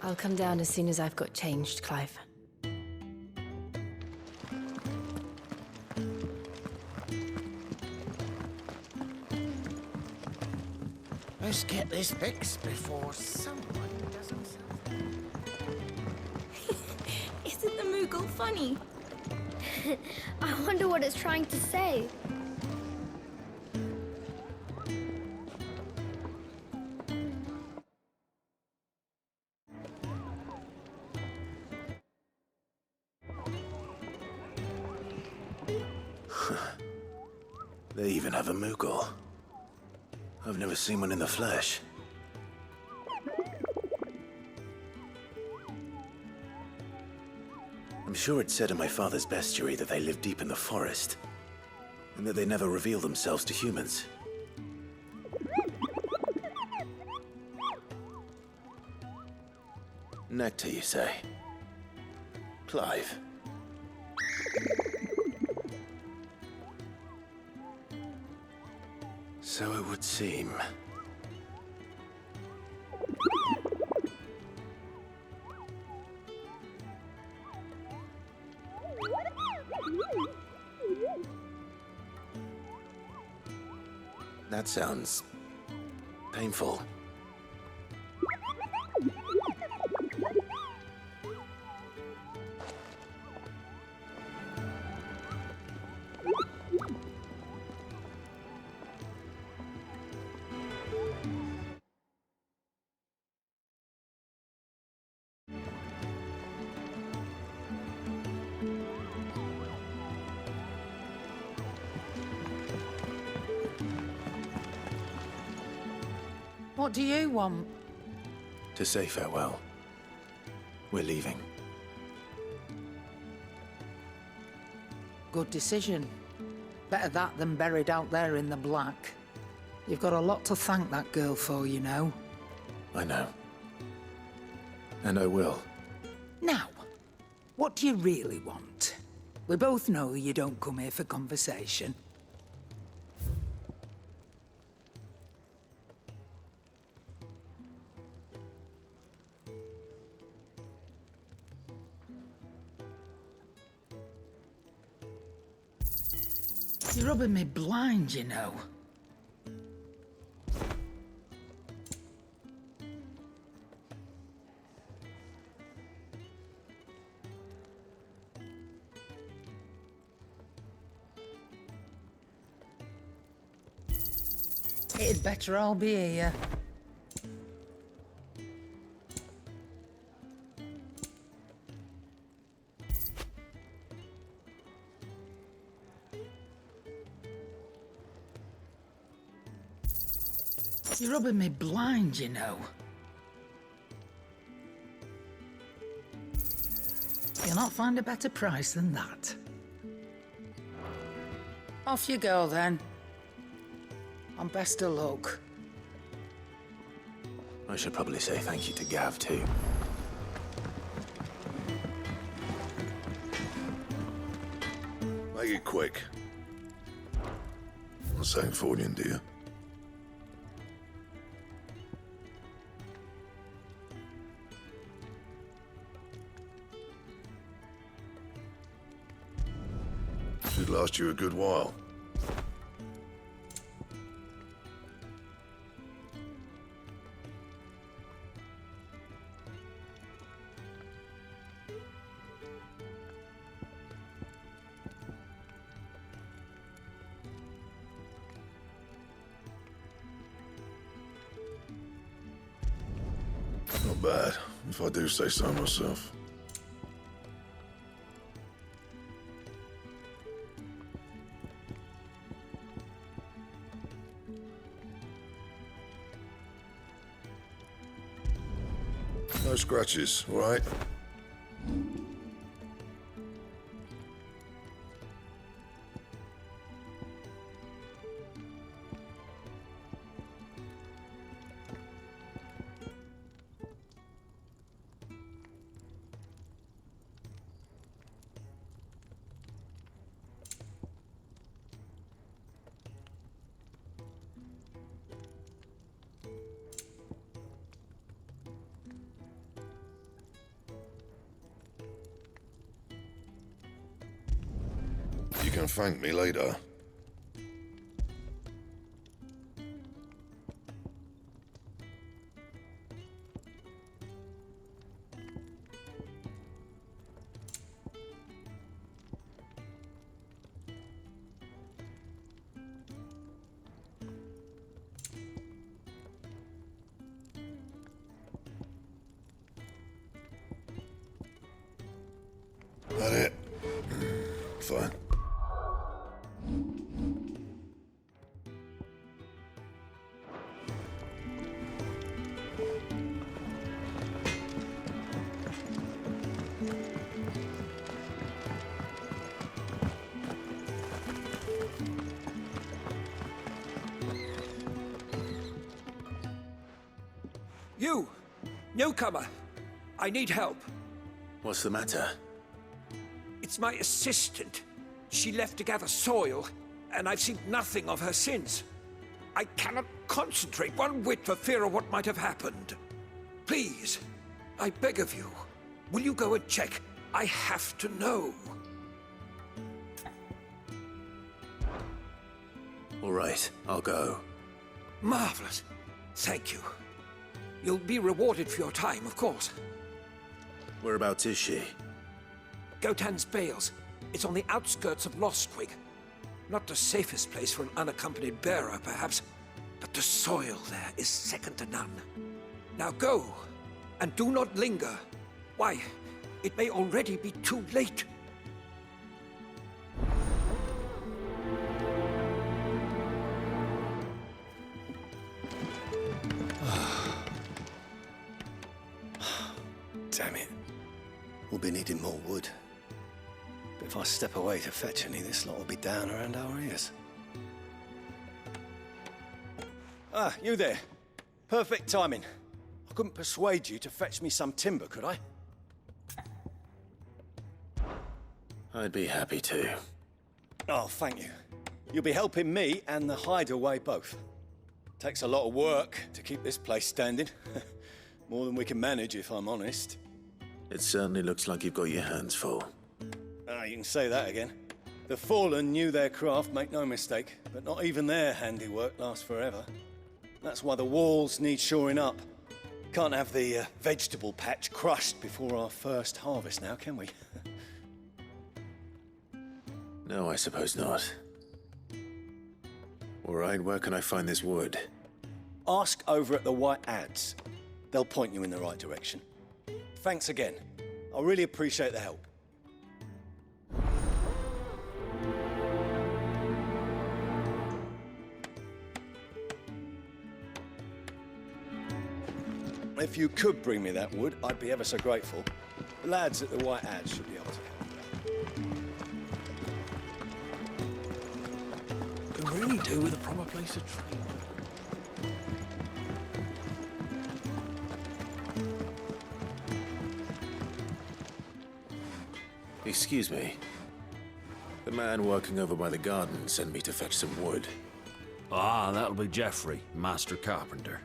I'll come down as soon as I've got changed, Clive. Let's get this fixed before someone doesn't something. Isn't the Moogle funny? I wonder what it's trying to say. They even have a Moogle. I've never seen one in the flesh. I'm sure it said in my father's bestiary that they live deep in the forest, and that they never reveal themselves to humans. Nectar, you say? Clive. So it would seem. That sounds painful. What do you want? To say farewell. We're leaving. Good decision. Better that than buried out there in the black. You've got a lot to thank that girl for, you know. I know. And I will. Now, what do you really want? We both know you don't come here for conversation. You're rubbing me blind, you know. It'd better all be here. You're rubbing me blind, you know. You'll not find a better price than that. Off you go, then. And best of luck. I should probably say thank you to Gav, too. Make it quick. Not saying Fordian, do you? Should last you a good while. Not bad, if I do say so myself. No scratches, all right? You can thank me later. That it? Fine. You! Newcomer! I need help. What's the matter? It's my assistant. She left to gather soil, and I've seen nothing of her since. I cannot concentrate one whit for fear of what might have happened. Please, I beg of you, will you go and check? I have to know. All right, I'll go. Marvelous. Thank you. You'll be rewarded for your time, of course. Whereabouts is she? Gotan's Bales. It's on the outskirts of Lostwig. Not the safest place for an unaccompanied bearer, perhaps, but the soil there is second to none. Now go, and do not linger. Why, it may already be too late. Damn it. We'll be needing more wood. But if I step away to fetch any, this lot will be down around our ears. Ah, you there. Perfect timing. I couldn't persuade you to fetch me some timber, could I? I'd be happy to. Oh, thank you. You'll be helping me and the hideaway both. Takes a lot of work to keep this place standing. More than we can manage, if I'm honest. It certainly looks like you've got your hands full. Ah, you can say that again. The Fallen knew their craft, make no mistake, but not even their handiwork lasts forever. That's why the walls need shoring up. Can't have the vegetable patch crushed before our first harvest now, can we? No, I suppose not. All right, where can I find this wood? Ask over at the White Ads. They'll point you in the right direction. Thanks again. I really appreciate the help. If you could bring me that wood, I'd be ever so grateful. The lads at the White Ads should be able to help. You really do with a proper place of trade. Excuse me. The man working over by the garden sent me to fetch some wood. Ah, that'll be Geoffrey, Master Carpenter.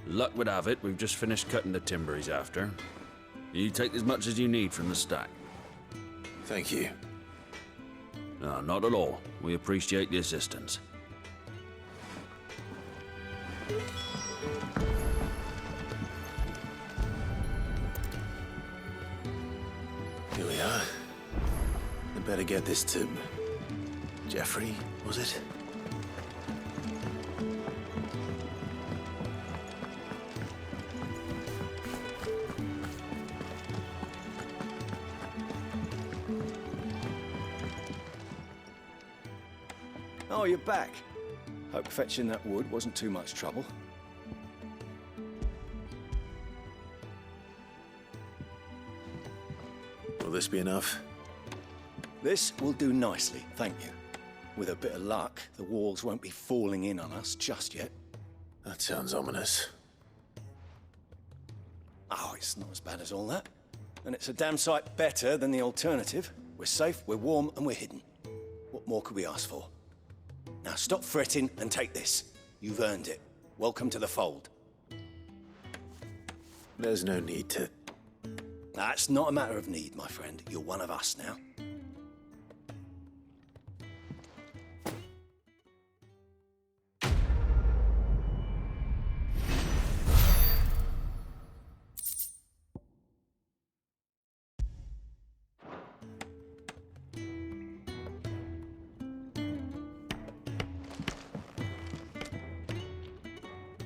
Luck would have it, we've just finished cutting the timber he's after. You take as much as you need from the stack. Thank you. No, not at all. We appreciate the assistance. Here we are. I'd better get this to... Geoffrey, was it? Oh, you're back. Hope fetching that wood wasn't too much trouble. Will this be enough? This will do nicely, thank you. With a bit of luck, the walls won't be falling in on us just yet. That sounds ominous. Oh, it's not as bad as all that. And it's a damn sight better than the alternative. We're safe, we're warm, and we're hidden. What more could we ask for? Now stop fretting and take this. You've earned it. Welcome to the fold. There's no need to... That's not a matter of need, my friend. You're one of us now.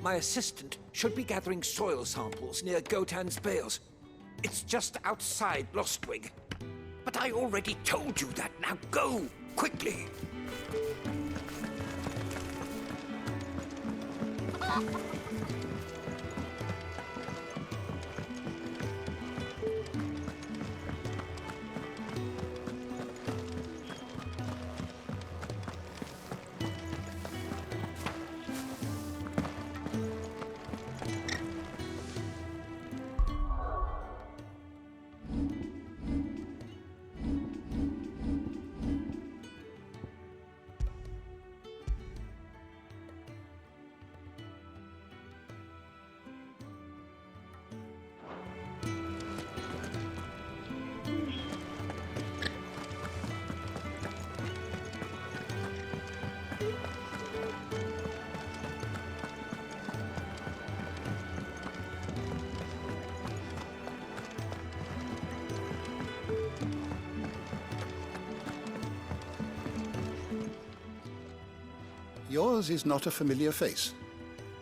My assistant should be gathering soil samples near Gotan's bales. It's just outside Lostwig. But I already told you that. Now go, quickly. Yours is not a familiar face.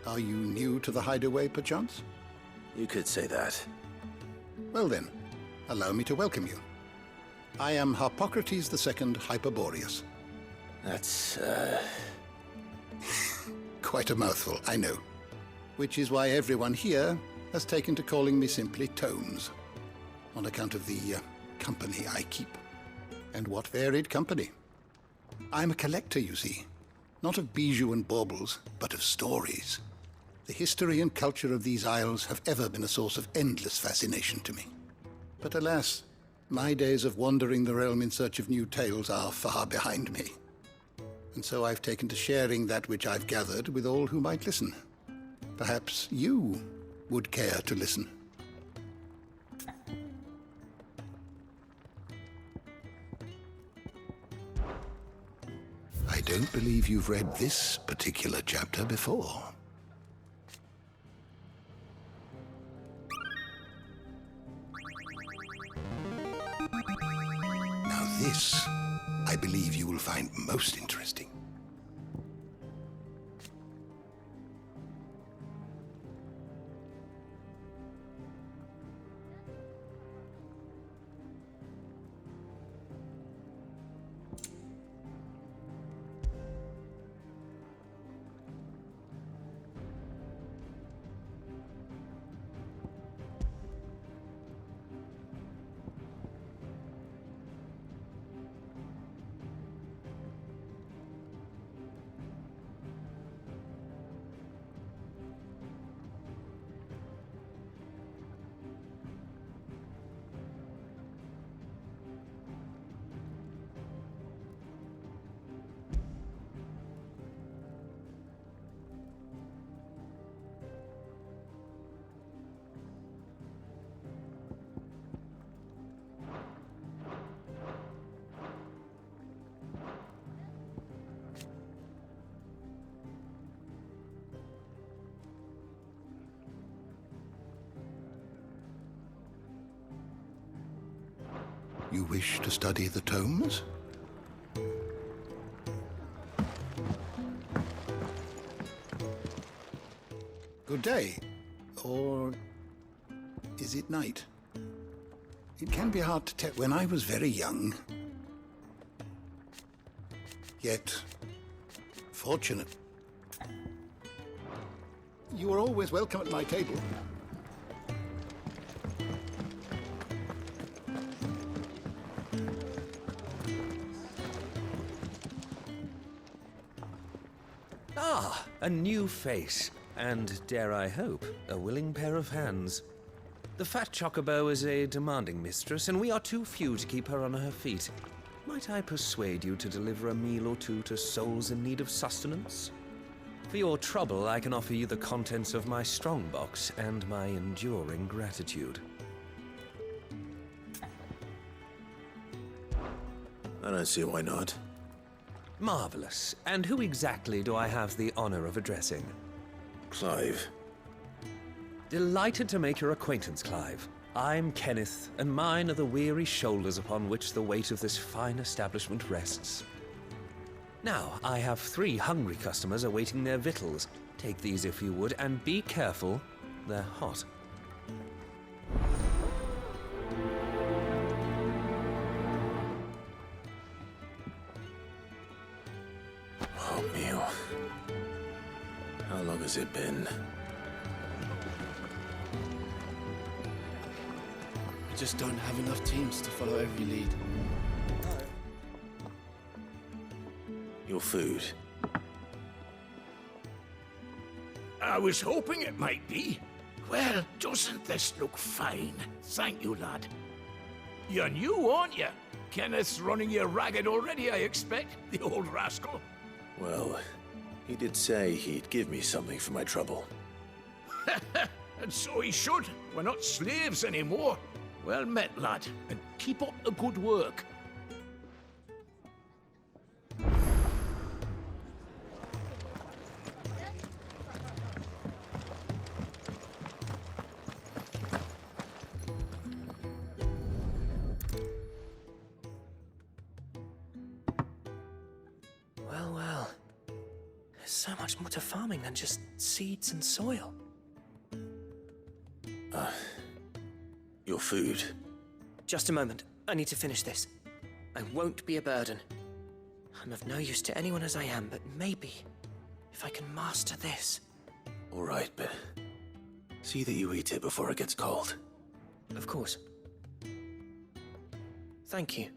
Are you new to the hideaway, perchance? You could say that. Well then, allow me to welcome you. I am Harpocrates II Hyperboreus. That's, Quite a mouthful, I know. Which is why everyone here has taken to calling me simply Tomes, on account of the company I keep. And what varied company. I'm a collector, you see. Not of bijou and baubles, but of stories. The history and culture of these isles have ever been a source of endless fascination to me. But alas, my days of wandering the realm in search of new tales are far behind me. And so I've taken to sharing that which I've gathered with all who might listen. Perhaps you would care to listen. I don't believe you've read this particular chapter before. Now this, I believe you will find most interesting. You wish to study the tomes? Good day. Or is it night? It can be hard to tell. When I was very young, yet fortunate, you were always welcome at my table. Ah, a new face, and dare I hope, a willing pair of hands. The fat chocobo is a demanding mistress, and we are too few to keep her on her feet. Might I persuade you to deliver a meal or two to souls in need of sustenance? For your trouble, I can offer you the contents of my strongbox and my enduring gratitude. I don't see why not. Marvelous. And who exactly do I have the honor of addressing? Clive. Delighted to make your acquaintance, Clive. I'm Kenneth, and mine are the weary shoulders upon which the weight of this fine establishment rests. Now, I have 3 hungry customers awaiting their victuals. Take these if you would, and be careful, they're hot. Hot meal. How long has it been? We just don't have enough teams to follow every lead. Your food. I was hoping it might be. Well, doesn't this look fine? Thank you, lad. You're new, aren't you? Kenneth's running you ragged already, I expect, the old rascal. Well, he did say he'd give me something for my trouble. And so he should. We're not slaves anymore. Well met, lad, and keep up the good work. Well, well. There's so much more to farming than just seeds and soil. Your food. Just a moment. I need to finish this. I won't be a burden. I'm of no use to anyone as I am, but maybe if I can master this. All right, but see that you eat it before it gets cold. Of course. Thank you.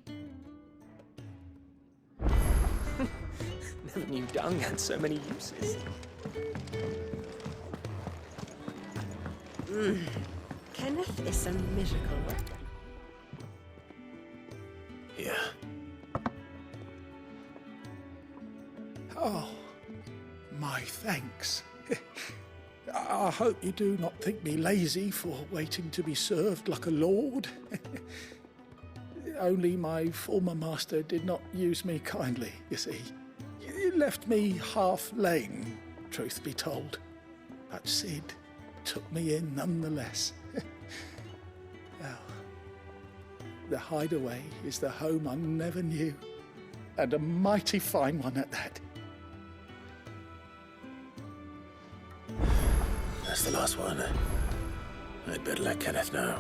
Never knew dung had so many uses. Kenneth is a miracle. Yeah. Oh, my thanks. I hope you do not think me lazy for waiting to be served like a lord. Only my former master did not use me kindly, you see. He left me half lame, truth be told. But Sid took me in nonetheless. Well, the hideaway is the home I never knew, and a mighty fine one at that. That's the last one. I'd better let Kenneth know.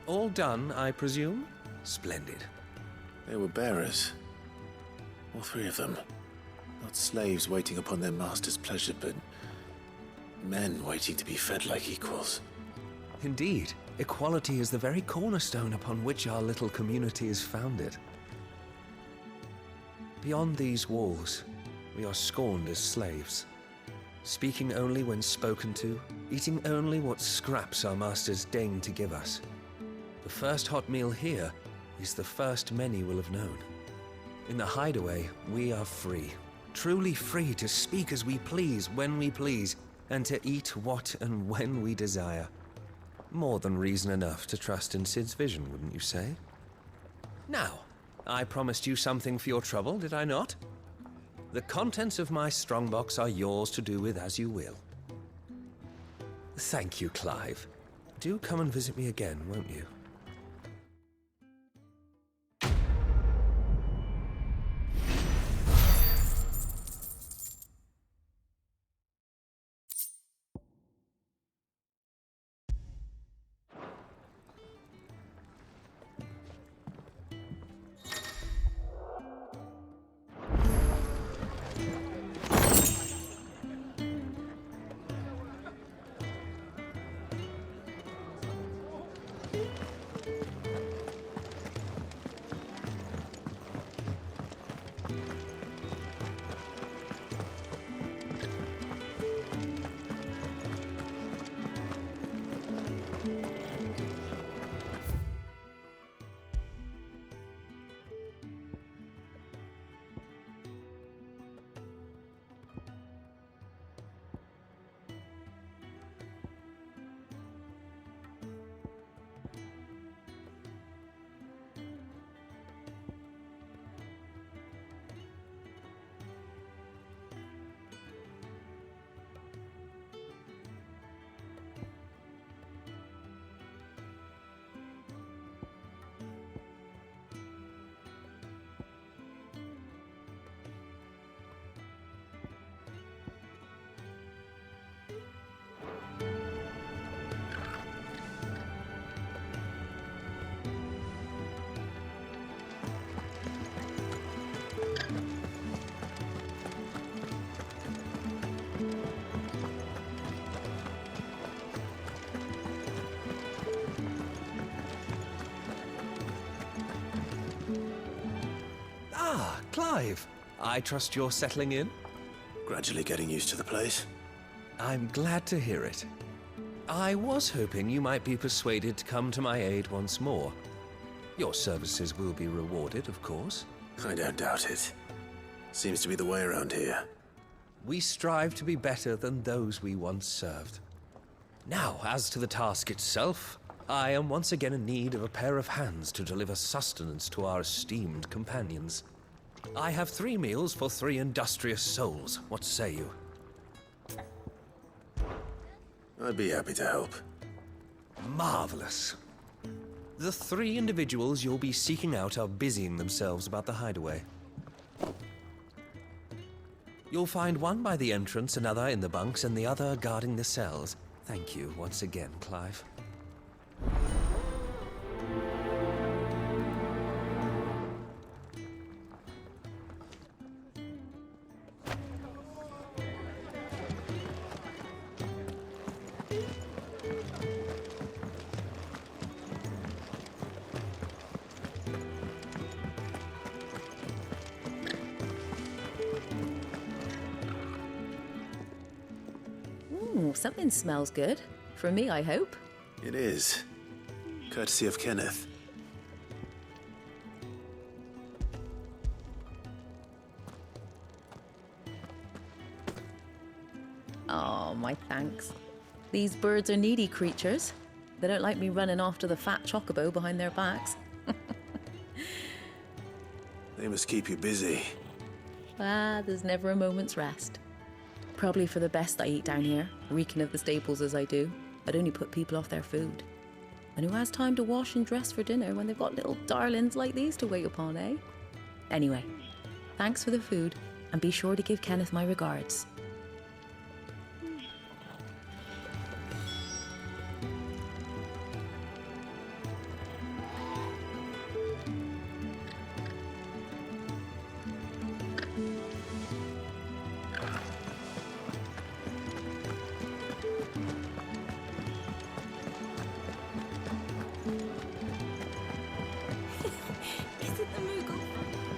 All done, I presume? Splendid. They were bearers. All 3 of them. Not slaves waiting upon their master's pleasure, but men waiting to be fed like equals. Indeed. Equality is the very cornerstone upon which our little community is founded. Beyond these walls, we are scorned as slaves. Speaking only when spoken to, eating only what scraps our masters deign to give us. The first hot meal here is the first many will have known. In the hideaway, we are free. Truly free to speak as we please, when we please, and to eat what and when we desire. More than reason enough to trust in Sid's vision, wouldn't you say? Now, I promised you something for your trouble, did I not? The contents of my strongbox are yours to do with as you will. Thank you, Clive. Do come and visit me again, won't you? Ah, Clive. I trust you're settling in? Gradually getting used to the place. I'm glad to hear it. I was hoping you might be persuaded to come to my aid once more. Your services will be rewarded, of course. I don't doubt it. Seems to be the way around here. We strive to be better than those we once served. Now, as to the task itself, I am once again in need of a pair of hands to deliver sustenance to our esteemed companions. I have 3 meals for 3 industrious souls. What say you? I'd be happy to help. Marvelous. The 3 individuals you'll be seeking out are busying themselves about the hideaway. You'll find one by the entrance, another in the bunks, and the other guarding the cells. Thank you once again, Clive. Ooh, something smells good. For me, I hope. It is. Courtesy of Kenneth. Oh, my thanks. These birds are needy creatures. They don't like me running after the fat chocobo behind their backs. They must keep you busy. Ah, there's never a moment's rest. Probably for the best I eat down here, reeking of the stables as I do. I'd only put people off their food. And who has time to wash and dress for dinner when they've got little darlings like these to wait upon, eh? Anyway, thanks for the food, and be sure to give Kenneth my regards.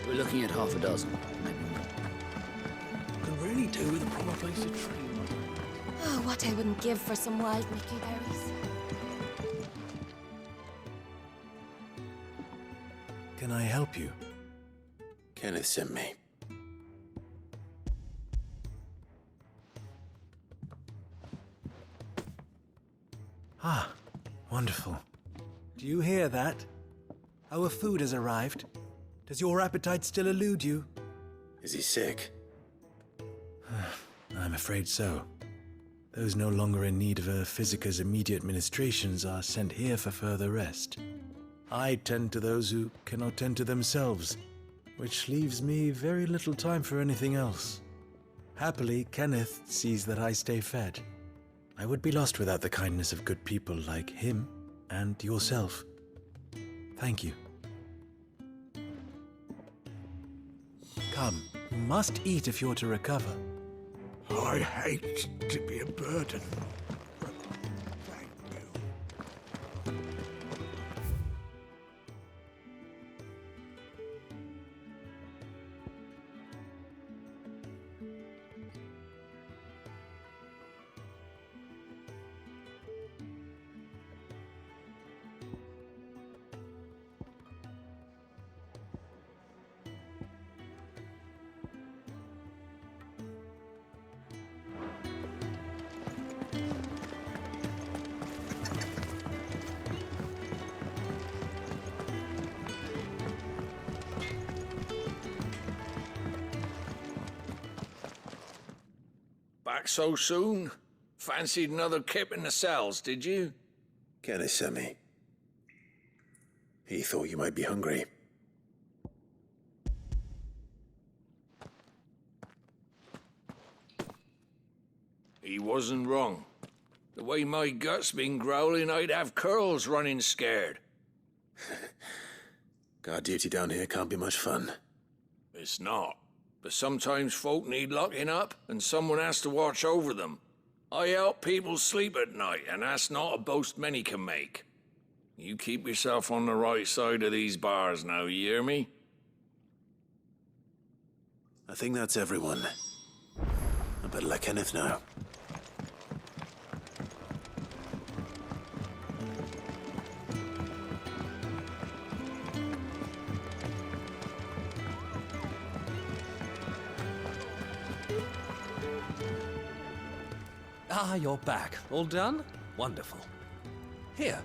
We're looking at half a dozen, maybe more. Could really do with a proper place to train. Oh, what I wouldn't give for some wild Mickey berries. Can I help you? Kenneth sent me. Ah, wonderful. Do you hear that? Our food has arrived. Does your appetite still elude you? Is he sick? I'm afraid so. Those no longer in need of a physicker's immediate ministrations are sent here for further rest. I tend to those who cannot tend to themselves, which leaves me very little time for anything else. Happily, Kenneth sees that I stay fed. I would be lost without the kindness of good people like him and yourself. Thank you. Come, you must eat if you're to recover. I hate to be a burden. Back so soon? Fancied another kip in the cells, did you? Kenneth sent me. He thought you might be hungry. He wasn't wrong. The way my gut's been growling, I'd have curls running scared. Guard duty down here can't be much fun. It's not. But sometimes folk need locking up, and someone has to watch over them. I help people sleep at night, and that's not a boast many can make. You keep yourself on the right side of these bars now, you hear me? I think that's everyone. I better let Kenneth know. Ah, you're back. All done? Wonderful. Here,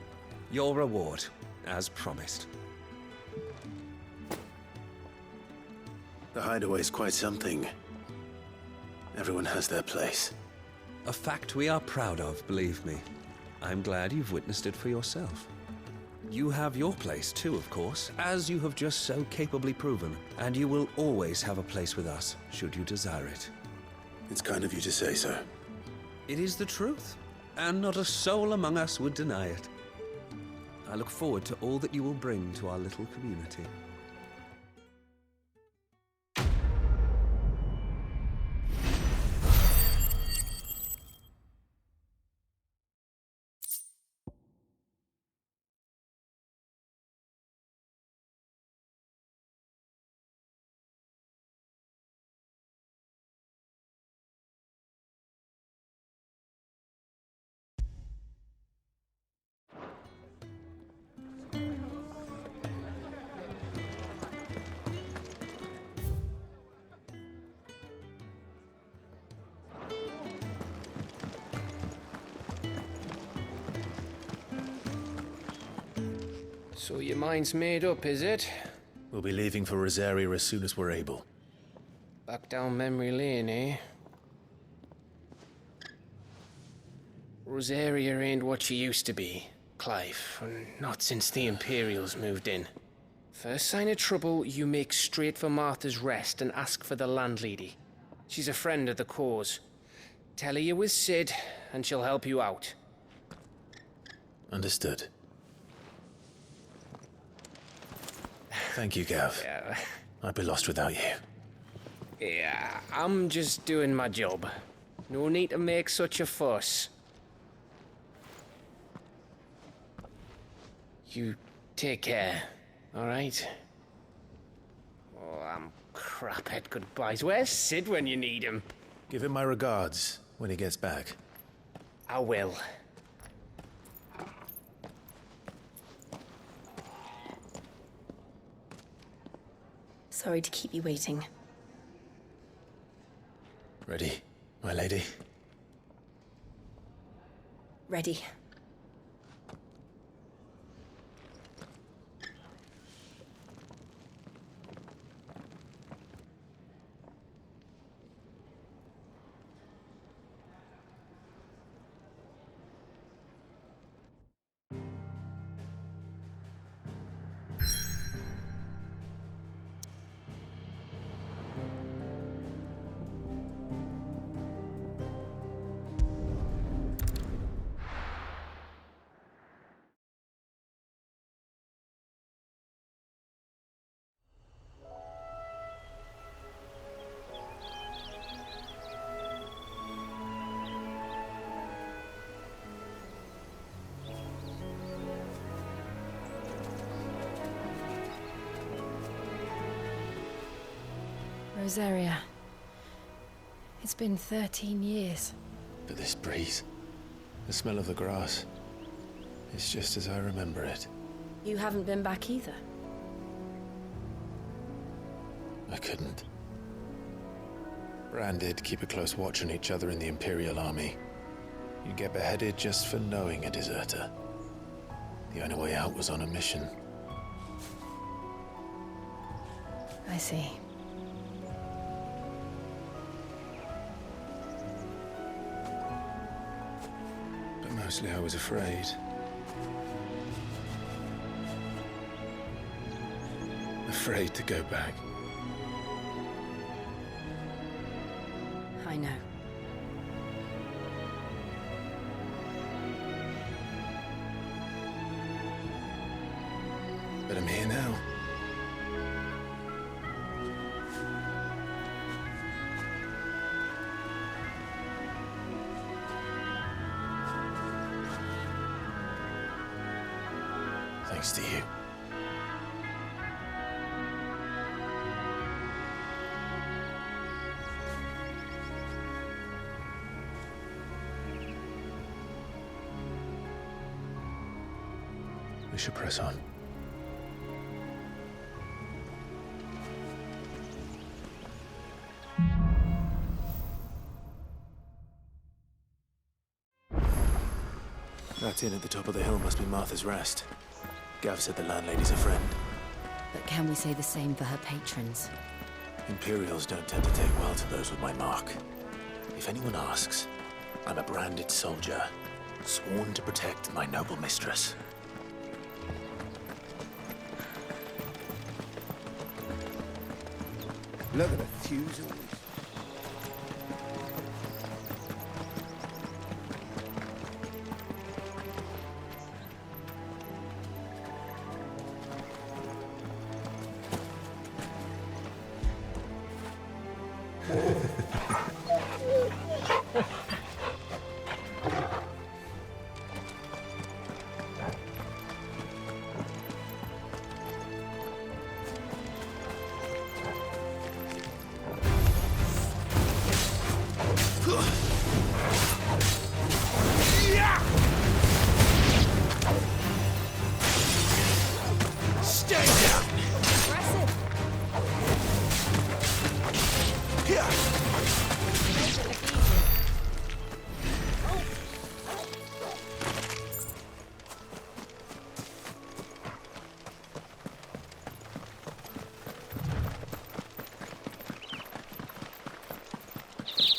your reward, as promised. The hideaway's quite something. Everyone has their place. A fact we are proud of, believe me. I'm glad you've witnessed it for yourself. You have your place too, of course, as you have just so capably proven, and you will always have a place with us, should you desire it. It's kind of you to say so. It is the truth, and not a soul among us would deny it. I look forward to all that you will bring to our little community. So your mind's made up, is it? We'll be leaving for Rosaria as soon as we're able. Back down memory lane, eh? Rosaria ain't what she used to be, Clive. Not since the Imperials moved in. First sign of trouble, you make straight for Martha's Rest and ask for the landlady. She's a friend of the cause. Tell her you're with Sid, and she'll help you out. Understood. Thank you, Gav. Yeah. I'd be lost without you. Yeah, I'm just doing my job. No need to make such a fuss. You take care, all right? Oh, I'm crap at goodbyes. Where's Sid when you need him? Give him my regards when he gets back. I will. Sorry to keep you waiting. Ready, my lady? Ready. Rosaria. It's been 13 years. But this breeze, the smell of the grass, it's just as I remember it. You haven't been back either. I couldn't. Bran did keep a close watch on each other in the Imperial Army. You'd get beheaded just for knowing a deserter. The only way out was on a mission. I see. But mostly I was afraid. Afraid to go back. I know. But I'm here now. Thanks to you. We should press on. That inn at the top of the hill must be Martha's Rest. Gav said the landlady's a friend. But can we say the same for her patrons? Imperials don't tend to take well to those with my mark. If anyone asks, I'm a branded soldier, sworn to protect my noble mistress. Look at the fuse of these. Stay down! Impressive.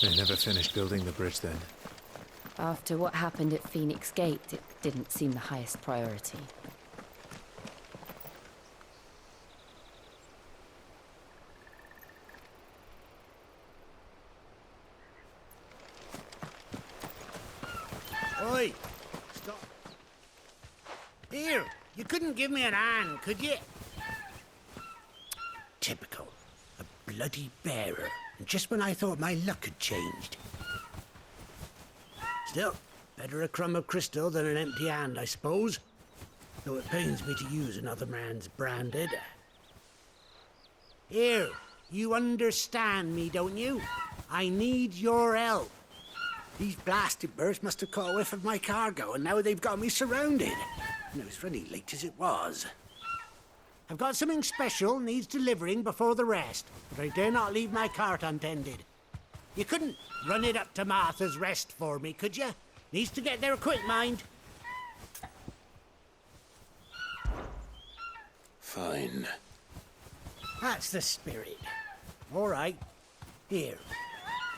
They never finished building the bridge then. After what happened at Phoenix Gate, it didn't seem the highest priority. Oi! Stop. Here, you couldn't give me an hand, could you? Typical. A bloody bearer. And just when I thought my luck had changed. Still, better a crumb of crystal than an empty hand, I suppose. Though it pains me to use another man's branded. Here, you understand me, don't you? I need your help. These blasted birds must have caught a whiff of my cargo, and now they've got me surrounded. And it was really late as it was. I've got something special needs delivering before the rest, but I dare not leave my cart untended. You couldn't run it up to Martha's Rest for me, could you? Needs to get there quick, mind. Fine. That's the spirit. All right. Here.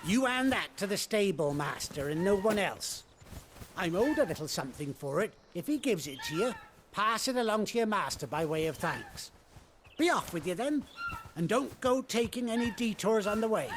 You hand that to the stable master and no one else. I'm owed a little something for it. If he gives it to you, pass it along to your master by way of thanks. Be off with you then, and don't go taking any detours on the way.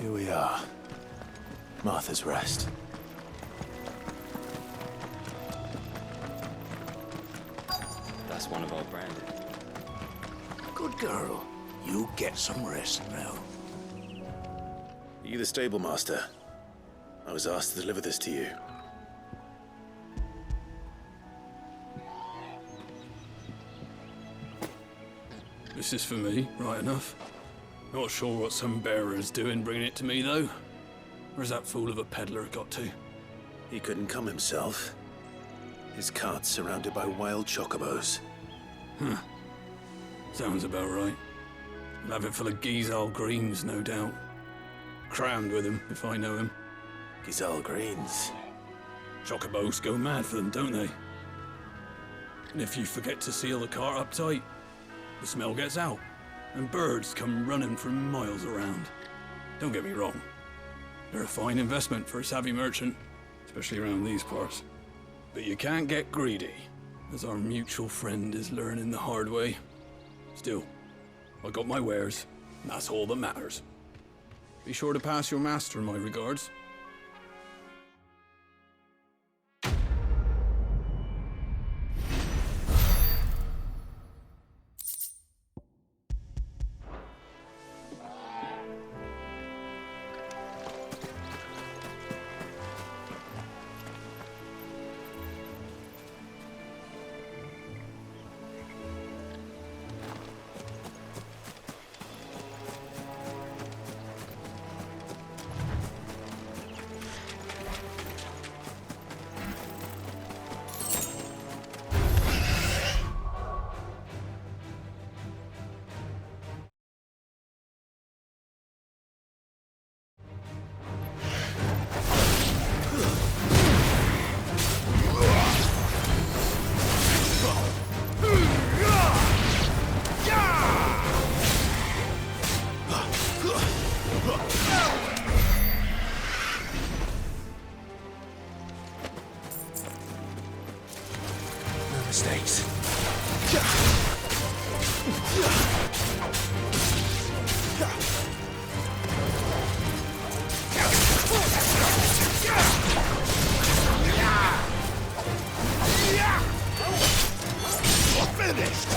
Here we are. Martha's Rest. That's one of our branded. Good girl. You get some rest now. Are you the stable master? I was asked to deliver this to you. This is for me, right enough. Not sure what some bearer's doing bringing it to me, though. Where's that fool of a peddler got to? He couldn't come himself. His cart's surrounded by wild chocobos. Huh. Sounds about right. I'll have it full of Gizal greens, no doubt. Crammed with him, if I know him. Gizal greens? Chocobos go mad for them, don't they? And if you forget to seal the cart up tight, the smell gets out, and birds come running from miles around. Don't get me wrong. They're a fine investment for a savvy merchant, especially around these parts. But you can't get greedy, as our mutual friend is learning the hard way. Still, I got my wares, and that's all that matters. Be sure to pass your master my regards. Mistakes. Finished!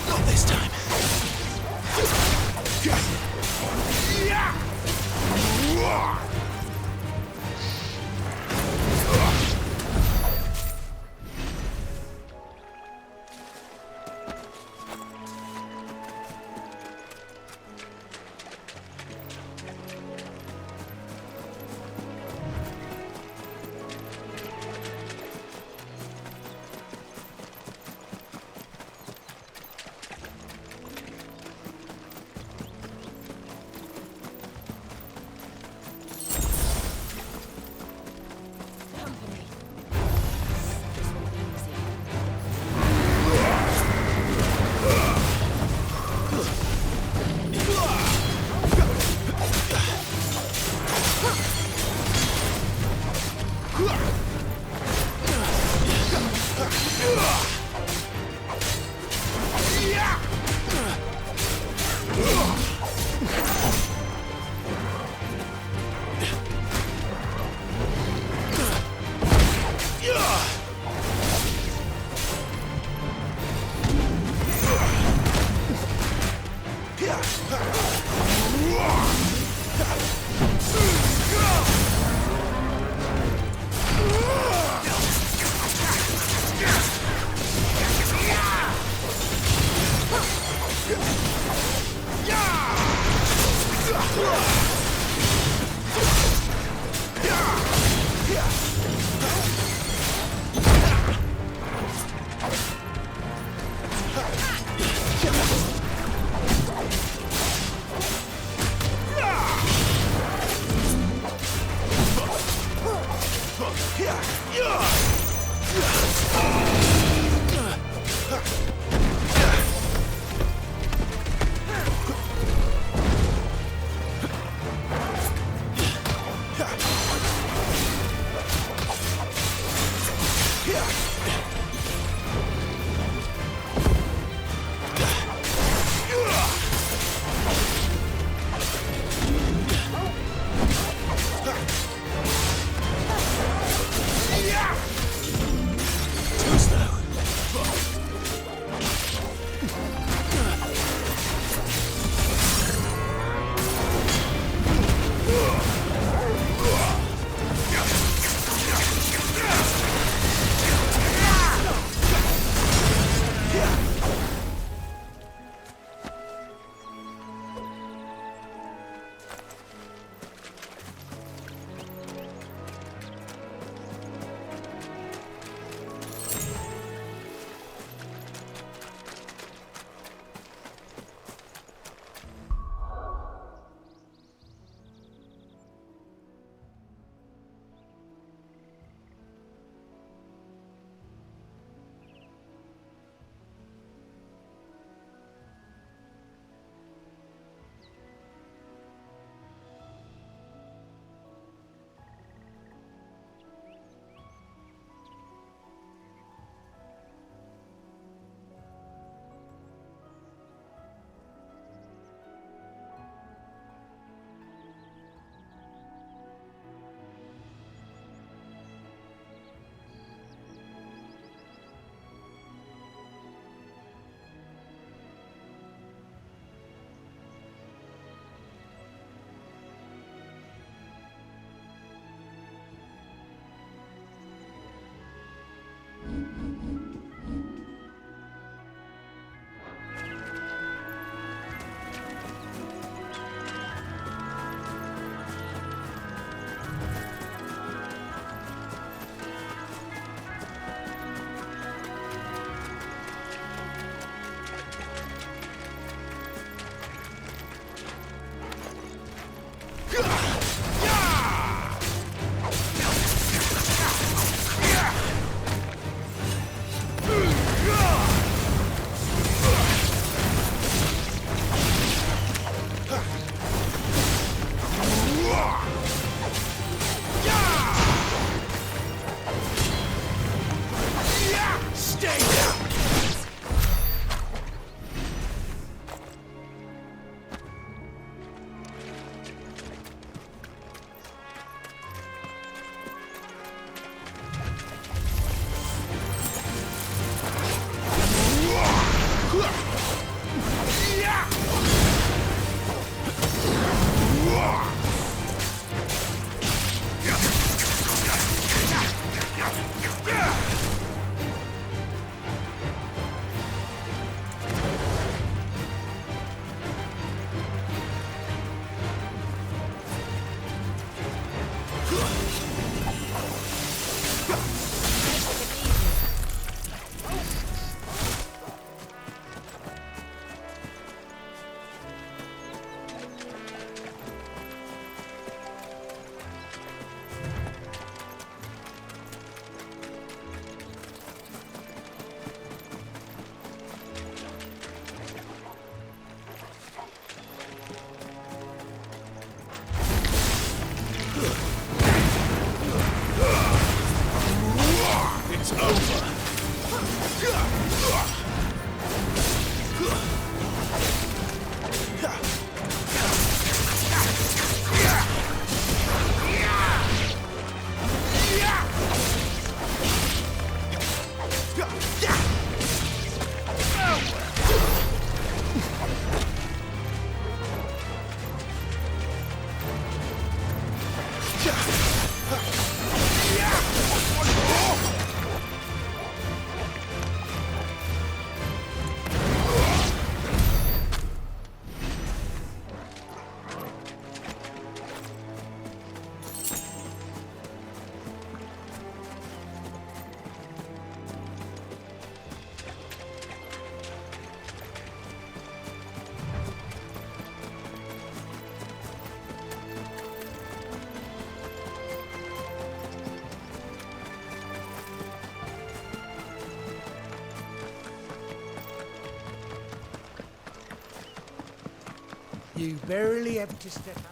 Not this time. Stay down! It's over. You barely have to step out.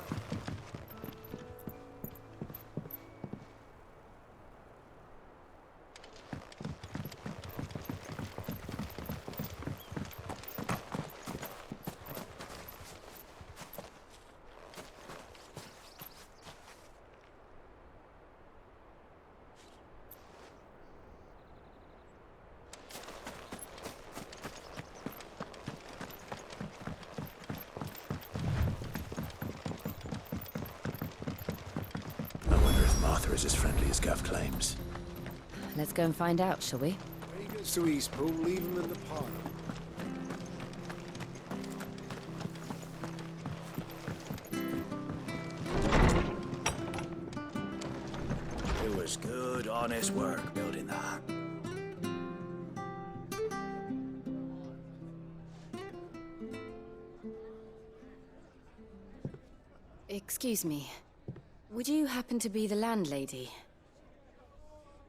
Arthur is as friendly as Gav claims. Let's go and find out, shall we? When he goes to Eastpool, leave him in the parlour. It was good, honest work building that. Excuse me. Would you happen to be the landlady?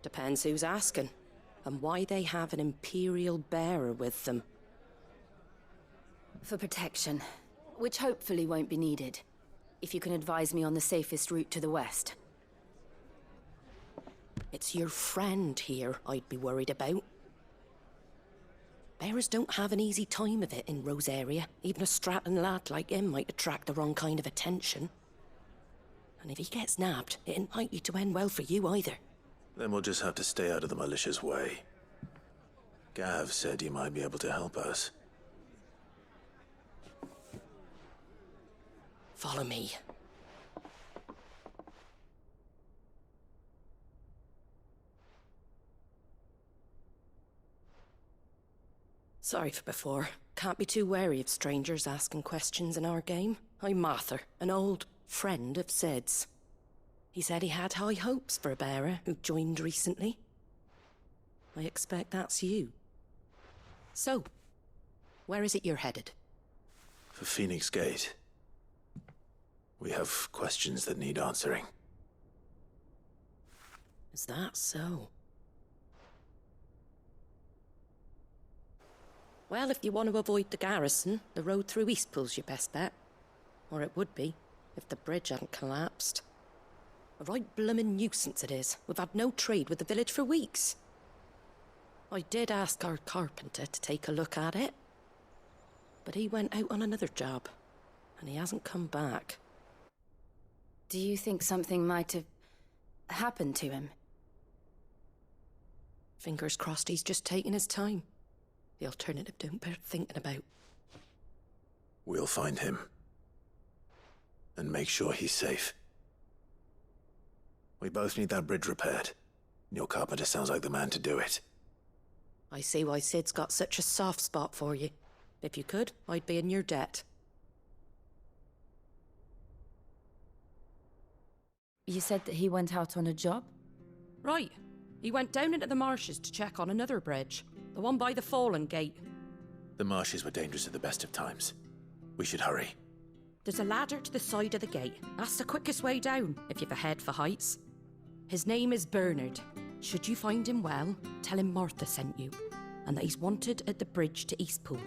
Depends who's asking, and why they have an Imperial bearer with them. For protection, which hopefully won't be needed. If you can advise me on the safest route to the west. It's your friend here I'd be worried about. Bearers don't have an easy time of it in Rosaria. Even a Stratton lad like him might attract the wrong kind of attention. And if he gets nabbed, it ain't likely to end well for you either. Then we'll just have to stay out of the malicious way. Gav said you might be able to help us. Follow me. Sorry for before. Can't be too wary of strangers asking questions in our game. I'm Martha, an old friend of Sid's. He said he had high hopes for a bearer who joined recently. I expect that's you. So, where is it you're headed? For Phoenix Gate. We have questions that need answering. Is that so? Well, if you want to avoid the garrison, the road through Eastpool's your best bet. Or it would be, if the bridge hadn't collapsed. A right bloomin' nuisance it is. We've had no trade with the village for weeks. I did ask our carpenter to take a look at it. But he went out on another job, and he hasn't come back. Do you think something might have happened to him? Fingers crossed he's just taking his time. The alternative don't bear thinking about. We'll find him. And make sure he's safe. We both need that bridge repaired. Your carpenter sounds like the man to do it. I see why Sid's got such a soft spot for you. If you could, I'd be in your debt. You said that he went out on a job? Right. He went down into the marshes to check on another bridge. The one by the Fallen Gate. The marshes were dangerous at the best of times. We should hurry. There's a ladder to the side of the gate. That's the quickest way down, if you've a head for heights. His name is Bernard. Should you find him well, tell him Martha sent you, and that he's wanted at the bridge to Eastpool.